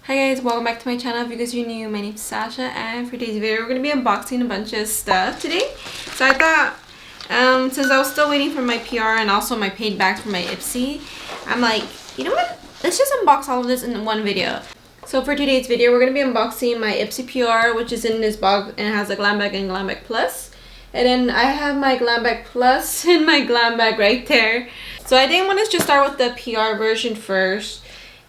Hi guys, welcome back to my channel. If you guys are new, my name is Sasha, and for today's video we're going to be unboxing a bunch of stuff today. So I thought, since I was still waiting for my PR and also my paid bags for my Ipsy, I'm like, you know what? Let's just unbox all of this in one video. So for today's video, we're going to be unboxing my Ipsy PR, which is in this box and it has a Glam Bag and Glam Bag Plus. And then I have my Glam Bag Plus and my Glam Bag right there. So I think I'm going to just start with the PR version first,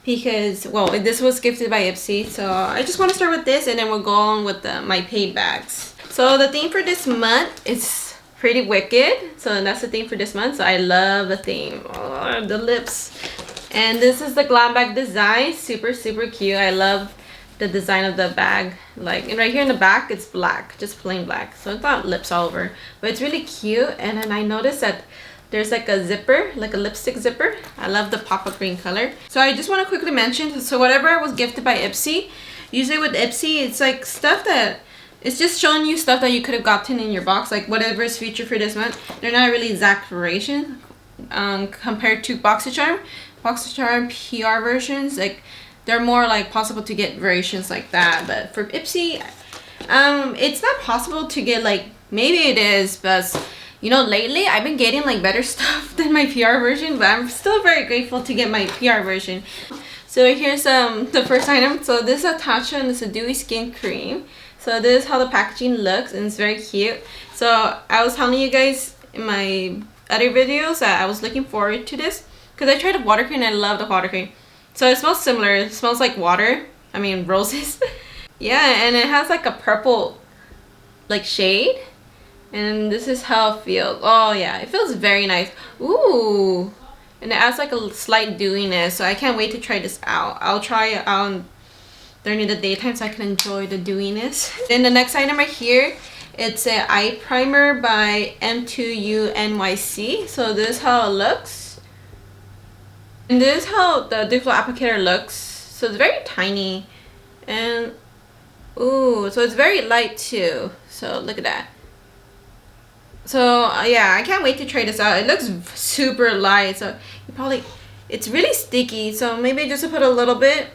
because, well, this was gifted by Ipsy, so I just want to start with this and then we'll go on with my paid bags. So the theme for this month is pretty wicked, so that's the theme for this month. So I love the theme. Oh, the lips. And this is the Glam Bag design. Super cute. I love the design of the bag. And right here in the back it's black, just plain black, so it's not lips all over, but it's really cute. And then I noticed that there's like a zipper, like a lipstick zipper. I love the pop-up green color. So I just want to quickly mention, so whatever I was gifted by Ipsy, usually with Ipsy, it's like stuff that, it's just showing you stuff that you could have gotten in your box, like whatever is featured for this month. They're not really exact variation compared to Boxycharm. Boxycharm PR versions, like they're more like possible to get variations like that. But for Ipsy, it's not possible to get, like, maybe it is, but you know, lately I've been getting like better stuff than my PR version, but I'm still very grateful to get my PR version. So here's the first item. So this is a Tatcha and it's a Dewy skin cream. So this is how the packaging looks and it's very cute. So I was telling you guys in my other videos that I was looking forward to this because I tried the water cream and I love the water cream. So it smells similar. It smells like water. I mean roses. Yeah, and it has like a purple like shade. And this is how it feels. Oh yeah, it feels very nice. Ooh, and it adds like a slight dewiness, so I can't wait to try this out. I'll try it out during the daytime so I can enjoy the dewiness. Then the next item right here, it's an eye primer by M2U NYC. So this is how it looks, and this is how the diffuser applicator looks. So it's very tiny, and ooh, so it's very light too. So look at that. So yeah, I can't wait to try this out. It looks super light, so you probably, it's really sticky, so maybe just to put a little bit.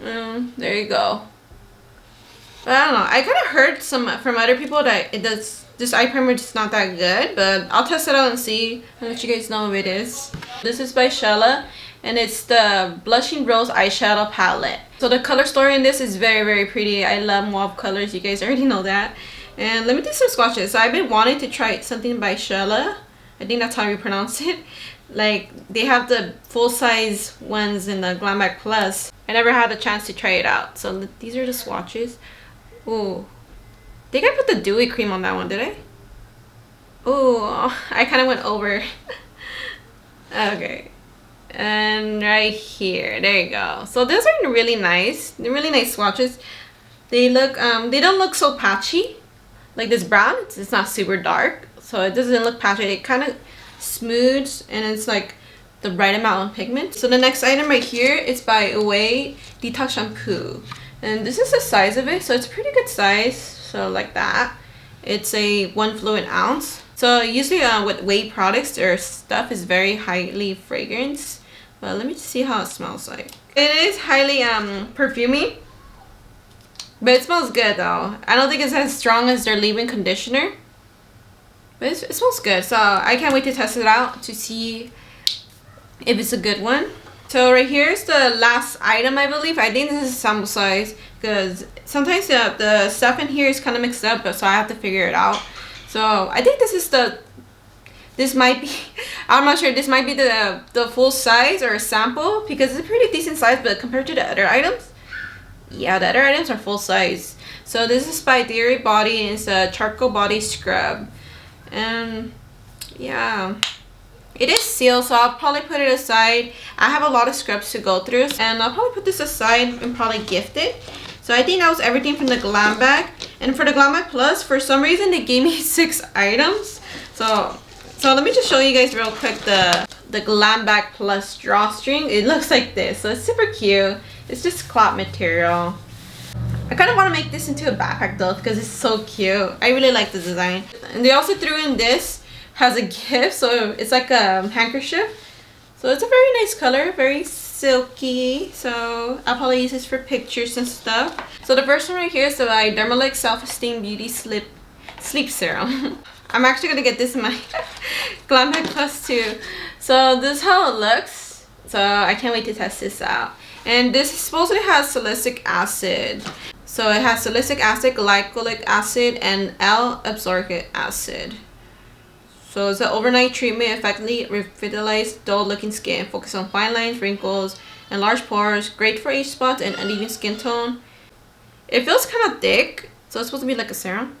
There you go. But I don't know, I kind of heard from other people that this eye primer is not that good, but I'll test it out and see and let you guys know if it is. This is by Shella and it's the Blushing Rose eyeshadow palette. So the color story in this is very pretty. I love mauve colors, you guys already know that. And let me do some swatches. So I've been wanting to try something by Shella. I think that's how you pronounce it. Like, they have the full-size ones in the Glam Bag Plus. I never had a chance to try it out. So these are the swatches. Ooh. I think I put the dewy cream on that one, did I? Ooh, I kind of went over. Okay. And right here, there you go. So those are really nice. They're really nice swatches. They look, they don't look so patchy. Like this brown, it's not super dark, so it doesn't look patchy. It kind of smooths and it's like the right amount of pigment. So the next item right here is by Away Detox Shampoo, and this is the size of it, so it's a pretty good size. So like that, it's a 1 fluid ounce. So usually with Away products, their stuff is very highly fragrance, but let me see how it smells like. It is highly perfumey. But it smells good though. I don't think it's as strong as their leave-in conditioner, but it smells good. So I can't wait to test it out to see if it's a good one. So right here is the last item, I believe. I think this is sample size because sometimes the stuff in here is kind of mixed up, but so I have to figure it out. So I think this might be, I'm not sure, this might be the full size or a sample because it's a pretty decent size, but compared to the other items, yeah, the other items are full size. So this is by Dewy Body and it's a charcoal body scrub. And yeah, it is sealed, so I'll probably put it aside. I have a lot of scrubs to go through and I'll probably put this aside and probably gift it. So I think that was everything from the Glam Bag. And for the Glam Bag Plus, for some reason they gave me 6 items. So let me just show you guys real quick the Glam Bag Plus drawstring. It looks like this, so it's super cute. It's just cloth material. I kind of want to make this into a backpack though because it's so cute. I really like the design. And they also threw in this as a gift, so it's like a handkerchief. So it's a very nice color, very silky, so I'll probably use this for pictures and stuff. So the first one right here is the Dermalux Self-Esteem Beauty Sleep Serum. I'm actually gonna get this in my Glam Bag Plus too. So this is how it looks. So I can't wait to test this out. And this supposedly has salicylic acid. So it has salicylic acid, glycolic acid, and L-ascorbic acid. So it's an overnight treatment, effectively revitalize dull-looking skin, focus on fine lines, wrinkles, and large pores. Great for age spots and uneven skin tone. It feels kind of thick, so it's supposed to be like a serum.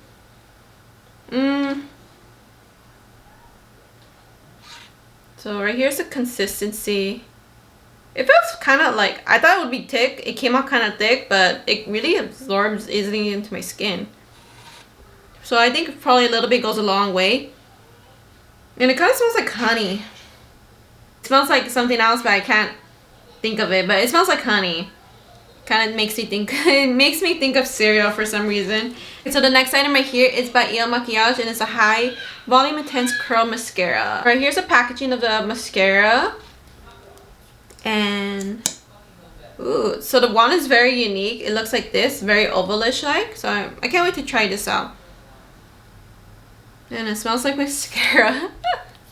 So right here's the consistency. It feels kind of like, I thought it would be thick. It came out kind of thick, but it really absorbs easily into my skin. So I think probably a little bit goes a long way. And it kind of smells like honey. It smells like something else, but I can't think of it. But it smells like honey. Kind of makes me think, it makes me think of cereal for some reason. And so the next item right here is by Il Makiage, and it's a high volume intense curl mascara. Right here's a packaging of the mascara. And ooh, so the wand is very unique. It looks like this, very ovalish like. So I can't wait to try this out. And it smells like mascara.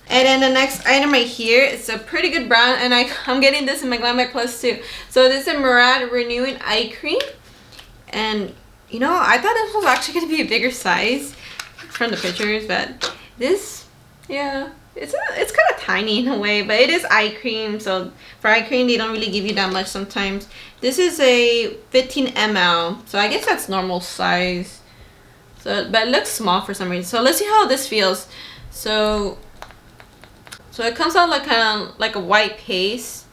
And then the next item right here is a pretty good brown, and I'm getting this in my Glam Bag Plus too. So this is a MURAD Renewing Eye Cream. And you know, I thought this was actually going to be a bigger size from the pictures, but this, yeah, it's kind of tiny in a way, but it is eye cream. So for eye cream, they don't really give you that much sometimes. This is a 15 ml, so I guess that's normal size. So, but it looks small for some reason. So let's see how this feels. So it comes out like kind of like a white paste.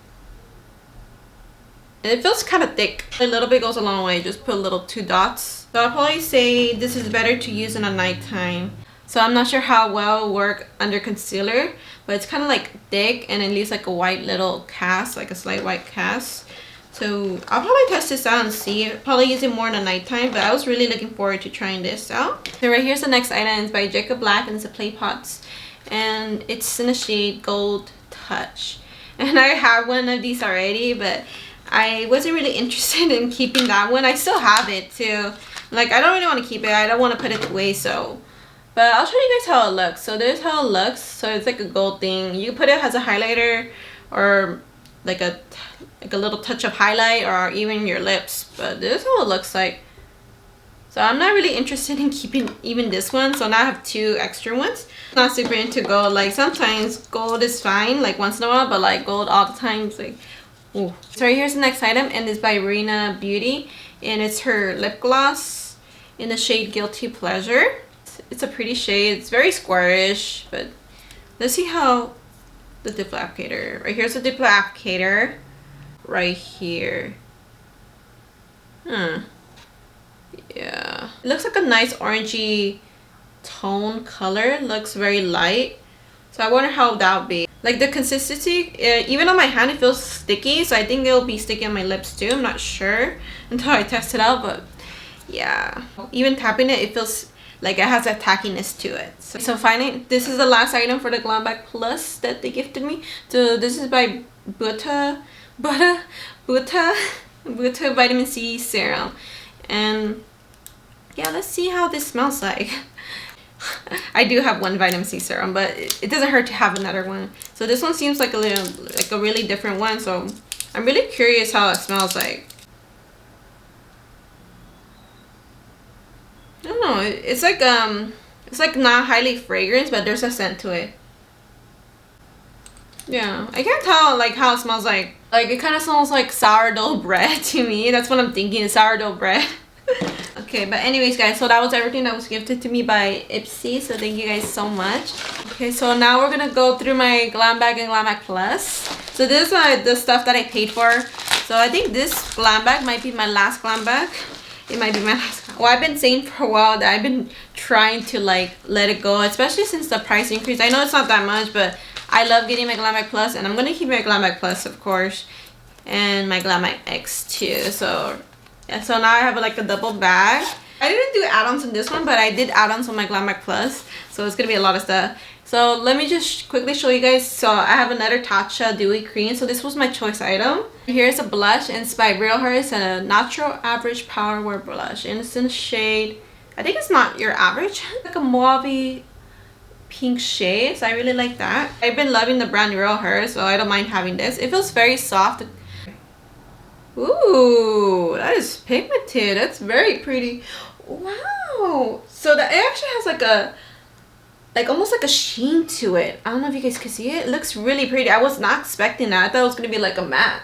And it feels kind of thick. A little bit goes a long way. Just put a little 2 dots. So I'll probably say this is better to use in the nighttime. So I'm not sure how well it'll work under concealer, but it's kind of like thick and it leaves like a white little cast, like a slight white cast. So I'll probably test this out and see. Probably use it more in the nighttime, but I was really looking forward to trying this out. So right here's the next item. It's by Jacob Black, and it's a Play Pots. And it's in the shade Gold Touch. And I have one of these already, but I wasn't really interested in keeping that one. I still have it too. Like, I don't really want to keep it. I don't want to put it away, so. But I'll show you guys how it looks. So there's how it looks. So it's like a gold thing. You put it as a highlighter or like a little touch of highlight, or even your lips. But this is how it looks like. So I'm not really interested in keeping even this one. So now I have 2 extra ones. Not super into gold. Like sometimes gold is fine, like once in a while, but like gold all the time is like, ooh. So right here's the next item, and it's by Rena Beauty, and it's her lip gloss in the shade Guilty Pleasure. It's a pretty shade. It's very squarish, but let's see how the dip applicator. Right here's the dip applicator. Right here. Yeah. It looks like a nice orangey tone color. It looks very light. So I wonder how that would be. Like the consistency, even on my hand, it feels sticky. So I think it'll be sticky on my lips too. I'm not sure until I test it out, but yeah. Even tapping it, it feels like it has a tackiness to it. So finally, this is the last item for the Glam Bag Plus that they gifted me. So this is by Buta Vitamin C Serum. And yeah, let's see how this smells like. I do have one vitamin C serum, but it doesn't hurt to have another one. So this one seems like a really different one. So I'm really curious how it smells like. I don't know. It's like not highly fragrant, but there's a scent to it. Yeah, I can't tell like how it smells like. Like it kind of smells like sourdough bread to me. That's what I'm thinking, sourdough bread. Okay, but anyways guys, so that was everything that was gifted to me by Ipsy. So thank you guys so much. Okay, so now we're gonna go through my Glam Bag and Glam Bag Plus. So this is the stuff that I paid for. So I think this Glam Bag might be my last Glam Bag. It might be my last. Well, I've been saying for a while that I've been trying to like let it go, especially since the price increase. I know it's not that much, but I love getting my Glam Bag Plus, and I'm gonna keep my Glam Bag Plus, of course, and my Glam Bag X too. So yeah, so now I have like a double bag. I didn't do add-ons in this one, but I did add-ons on my Glam Bag Plus, so it's gonna be a lot of stuff. So let me just quickly show you guys. So I have another Tatcha Dewy cream. So this was my choice item. Here's a blush, and it's by Real Hers, and a natural average power wear blush, and it's in the shade, I think it's not your average, like a mauve pink shade. So I really like that. I've been loving the brand Real Hers, so I don't mind having this. It feels very soft. Ooh, that is pigmented. That's very pretty. Wow. So that it actually has like almost like a sheen to it. I don't know if you guys can see it. It looks really pretty. I was not expecting that. I thought it was gonna be like a matte.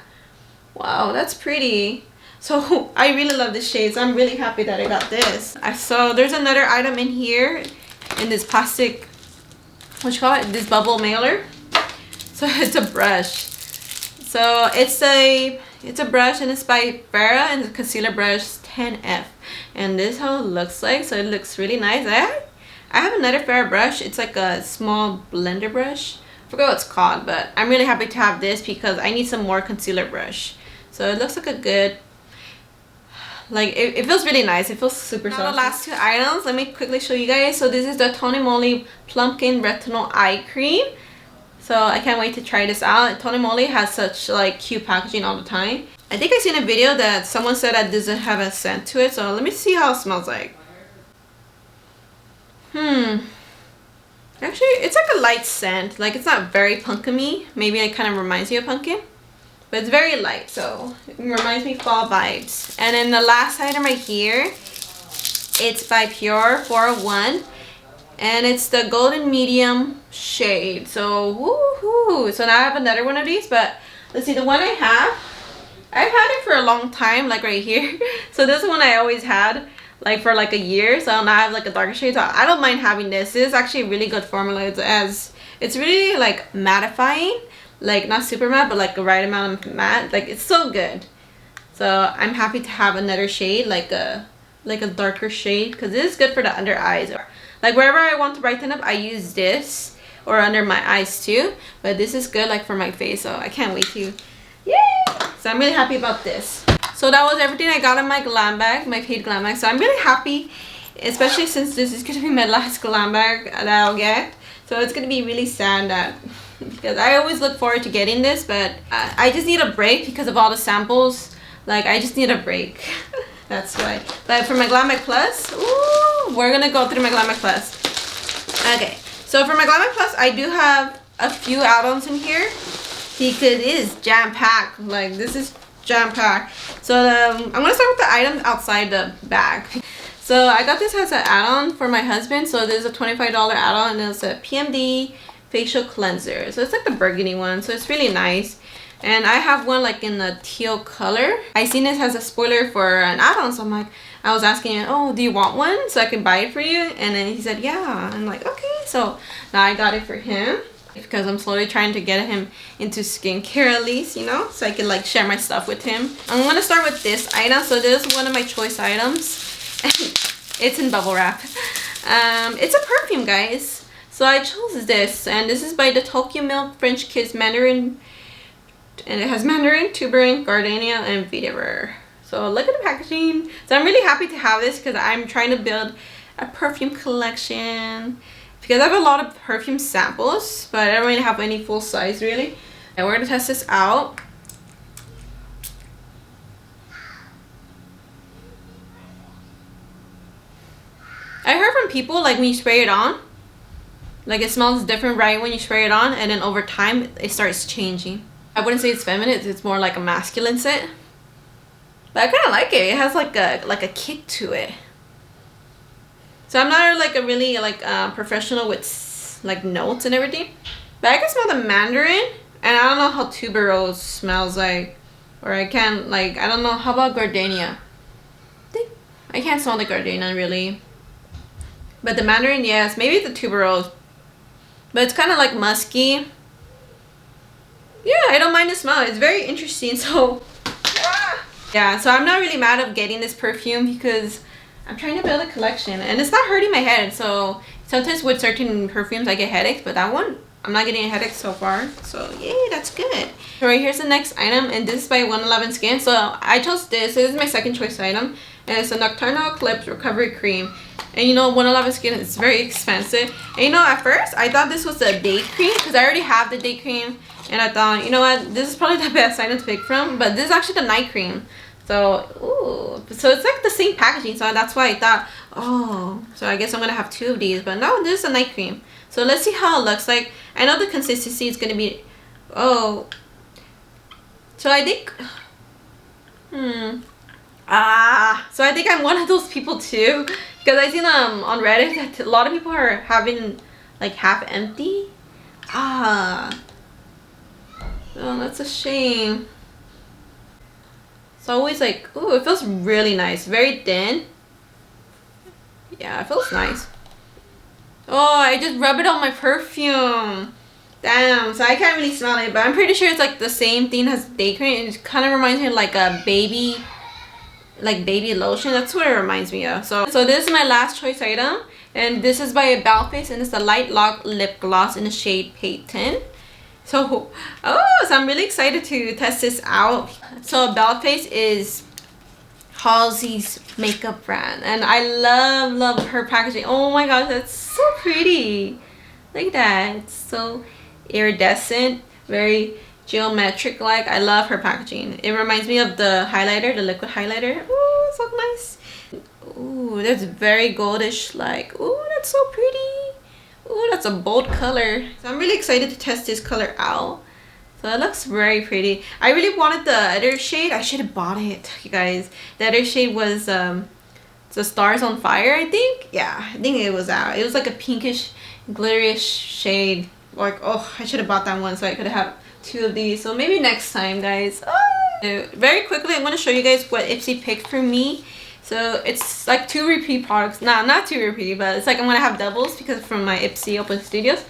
Wow, that's pretty. So I really love this shade, so I'm really happy that I got this. So there's another item in here in this plastic, what you call it, this bubble mailer. So it's a brush. So it's a brush, and it's by Farah, and the concealer brush 10F, and this is how it looks like. So it looks really nice. I have another Farah brush. It's like a small blender brush. I forgot what it's called, but I'm really happy to have this because I need some more concealer brush. So it looks like a good, like it feels really nice. It feels super soft. Now the last two items, let me quickly show you guys. So this is the TONYMOLY Plump-Kin Retinol Eye Cream. So I can't wait to try this out. TONYMOLY has such like cute packaging all the time. I think I seen a video that someone said that doesn't have a scent to it. So let me see how it smells like. Actually, it's like a light scent. Like it's not very pumpkin-y. Maybe it kind of reminds you of pumpkin. But it's very light, so it reminds me of fall vibes. And then the last item right here, it's by Pure 401. And it's the golden medium shade. So woohoo! So now I have another one of these, but let's see, the one I've had it for a long time, like right here. So this is one I always had, like for like a year. So now I have like a darker shade. So I don't mind having this. This is actually a really good formula. It's really like mattifying. Like not super matte, but like the right amount of matte. Like it's so good. So I'm happy to have another shade, like a darker shade, because this is good for the under eyes. Like wherever I want to brighten up, I use this, or under my eyes too. But this is good like for my face, so I can't wait to, yay! So I'm really happy about this. So that was everything I got in my glam bag, my paid glam bag. So I'm really happy, especially since this is gonna be my last glam bag that I'll get. So it's gonna be really sad that, because I always look forward to getting this, but I just need a break because of all the samples. Like I just need a break. That's why. But for my Glam Bag Plus, ooh, we're gonna go through my Glam Bag Plus. Okay, so for my Glam Bag Plus, I do have a few add-ons in here because it is jam-packed. Like this is jam-packed. So I'm gonna start with the items outside the bag. So I got this as an add-on for my husband. So this is a $25 add-on, and it's a PMD facial cleanser. So it's like the burgundy one, so it's really nice. And I have one like in the teal color. I seen this as a spoiler for an add-on, so I'm like, I was asking him, oh, do you want one so I can buy it for you? And then he said yeah. I'm like, okay. So now I got it for him because I'm slowly trying to get him into skincare at least, you know, so I can like share my stuff with him. I'm gonna start with this item. So this is one of my choice items. It's in bubble wrap. It's a perfume, guys. So I chose this, and this is by the TOKYOMILK French Kiss Mandarin, and it has mandarin, tuberine, gardenia, and vetiver. So look at the packaging. So I'm really happy to have this because I'm trying to build a perfume collection, because I have a lot of perfume samples, but I don't really have any full size really. And we're gonna test this out. I heard from people, like when you spray it on, like it smells different right when you spray it on, and then over time it starts changing. I wouldn't say it's feminine, it's more like a masculine scent. But I kind of like it. It has like a kick to it. So I'm not like a really like professional with like notes and everything, but I can smell the mandarin, and I don't know how tuberose smells like, or I can't like, I don't know. How about gardenia? I can't smell the gardenia really. But the mandarin, yes, maybe the tuberose. But it's kind of like musky. Yeah, I don't mind the smell. It's very interesting. So yeah, so I'm not really mad at getting this perfume because I'm trying to build a collection, and it's not hurting my head. So sometimes with certain perfumes I get headaches, but that one, I'm not getting a headache so far, so yay, that's good. All right, here's the next item, and this is by 111 Skin. So I chose this. This is my second choice item, and it's a Nocturnal Eclipse Recovery Cream. And you know, 111 Skin is very expensive. And you know, at first I thought this was a day cream because I already have the day cream, and I thought, you know what, this is probably the best item to pick from. But this is actually the night cream. So, ooh, so it's like the same packaging. So that's why I thought, oh, so I guess I'm gonna have 2 of these. But no, this is a night cream. So let's see how it looks like. I know the consistency is gonna be, oh, so I think, so I think I'm one of those people too, because I seen on Reddit that a lot of people are having like half empty. Oh, that's a shame. It's always like, ooh, it feels really nice, very thin. Yeah, it feels nice. Oh, I just rub it on my perfume. Damn, so I can't really smell it, but I'm pretty sure it's like the same thing as day cream. It kind of reminds me of like a baby lotion. That's what it reminds me of. So this is my last choice item, and this is by About Face, and it's a light lock lip gloss in the shade PAYTON. So I'm really excited to test this out. So About Face is HALSEY's makeup brand, and I love her packaging. Oh my gosh, that's so pretty. Look at that. It's so iridescent, very geometric like. I love her packaging. It reminds me of the highlighter, the liquid highlighter. Ooh, so nice. Ooh, that's very goldish like. Ooh, that's so pretty. Ooh, that's a bold color. So I'm really excited to test this color out. So it looks very pretty. I really wanted the other shade. I should have bought it, you guys. The other shade was the Stars on Fire, I think. Yeah, I think it was out. It was like a pinkish, glitterish shade. Like, oh, I should have bought that one so I could have 2 of these. So maybe next time, guys. Oh. Very quickly, I'm going to show you guys what Ipsy picked for me. So it's like 2 repeat products. Nah, not 2 repeat, but it's like I'm going to have doubles because from my Ipsy Open Studios.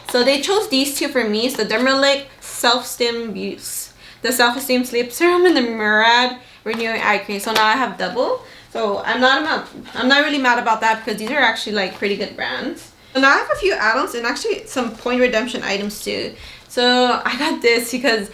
So they chose these 2 for me. It's the Dermalic Self-Esteem the Self-Esteem Sleep Serum, and the MURAD Renewing Eye Cream. So now I have double. So I'm not really mad about that because these are actually like pretty good brands. So now I have a few add-ons and actually some point redemption items too. So I got this because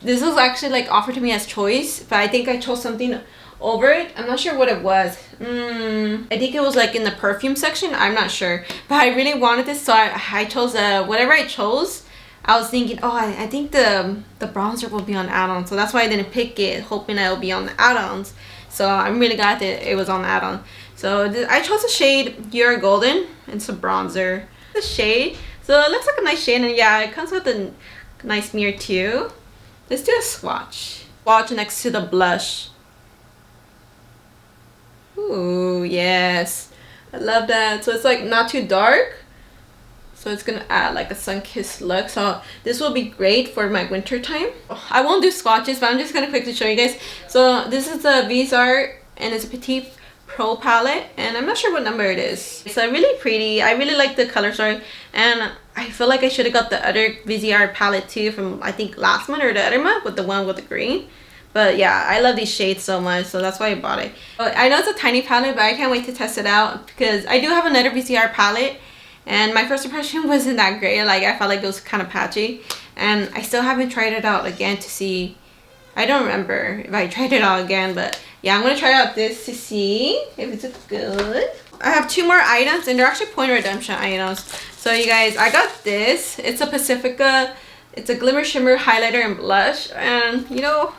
this was actually like offered to me as choice, but I think I chose something over it. I'm not sure what it was. I think it was like in the perfume section. I'm not sure, but I really wanted this, so I chose whatever I chose. I was thinking, oh, I think the bronzer will be on add-on, so that's why I didn't pick it, hoping it will be on the add-ons. So I'm really glad that it was on the add-on. So I chose the shade You're Golden. It's a bronzer. The shade, so it looks like a nice shade, and yeah, it comes with a nice mirror too. Let's do a swatch. Swatch next to the blush. Ooh, yes, I love that. So it's like not too dark, so it's gonna add like a sun-kissed look. So this will be great for my winter time. I won't do swatches, but I'm just gonna quickly show you guys. So this is the VSR, and it's a Petit PRO palette, and I'm not sure what number it is. It's really pretty. I really like the color story, and I feel like I should have got the other VSR palette too from I think last month or the other month, with the one with the green. But yeah, I love these shades so much, so that's why I bought it. I know it's a tiny palette, but I can't wait to test it out because I do have another VSR palette, and my first impression wasn't that great. Like, I felt like it was kind of patchy, and I still haven't tried it out again to see. I don't remember if I tried it out again, but yeah, I'm gonna try out this to see if it's good. I have 2 more items, and they're actually point redemption items. So you guys, I got this. It's a Pacifica. It's a Glimmer Shimmer highlighter and blush, and you know,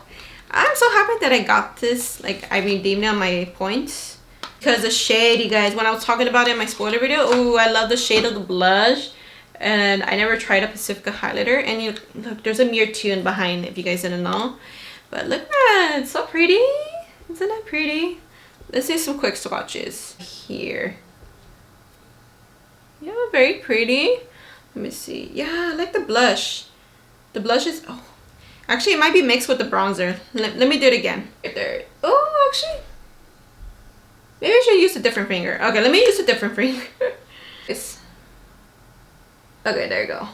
I'm so happy that I got this. Like, I redeemed it on my points. Because the shade, you guys, when I was talking about it in my spoiler video, oh, I love the shade of the blush. And I never tried a Pacifica highlighter. And you look, there's a mirror too in behind, if you guys didn't know. But look at that, it's so pretty. Isn't that pretty? Let's do some quick swatches here. Yeah, very pretty. Let me see. Yeah, I like the blush. The blush is, oh. Actually, it might be mixed with the bronzer. Let me do it again. Right there. Oh, actually. Maybe I should use a different finger. Okay, let me use a different finger. Yes. Okay, there you go.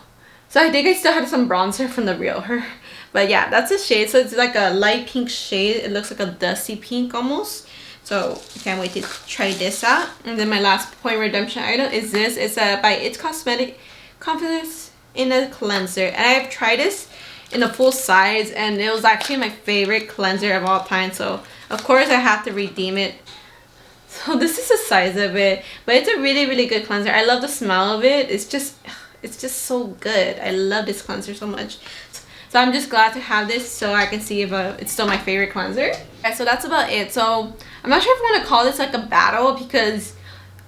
So I think I still have some bronzer from the real her. But yeah, that's a shade. So it's like a light pink shade. It looks like a dusty pink almost. So I can't wait to try this out. And then my last point redemption item is this. It's by It's Cosmetic Confidence. in a cleanser, and I've tried this in a full size, and it was actually my favorite cleanser of all time, so of course I have to redeem it. So this is the size of it, but it's a really good cleanser. I love the smell of it. It's just so good. I love this cleanser so much. So I'm just glad to have this so I can see if it's still my favorite cleanser. Okay, so that's about it. So I'm not sure if I want to call this like a battle, because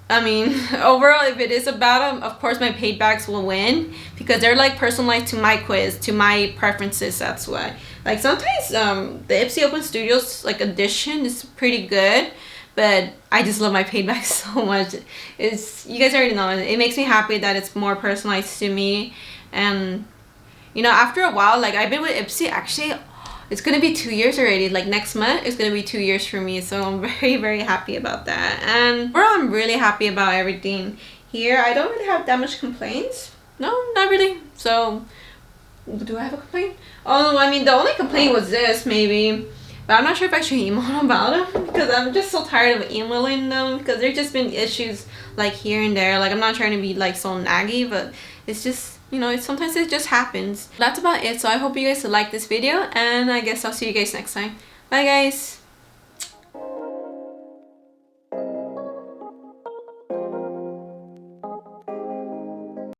I mean, overall, if it is a battle, of course my paid bags will win, because they're like personalized to my quiz, to my preferences. That's why. Like sometimes the Ipsy Open Studios like edition is pretty good, but I just love my paid bags so much. You guys already know, it makes me happy that it's more personalized to me. And you know, after a while, like I've been with Ipsy, actually it's gonna be 2 years already. Like next month it's gonna be 2 years for me, so I'm very happy about that. And overall, I'm really happy about everything here. I don't really have that much complaints. No, not really. So do I have a complaint? Oh, I mean, the only complaint was this maybe, but I'm not sure if I should email them about them, because I'm just so tired of emailing them, because there's just been issues like here and there. Like I'm not trying to be like so naggy, but it's just, you know, sometimes it just happens. That's about it. So I hope you guys like this video, and I guess I'll see you guys next time. Bye guys.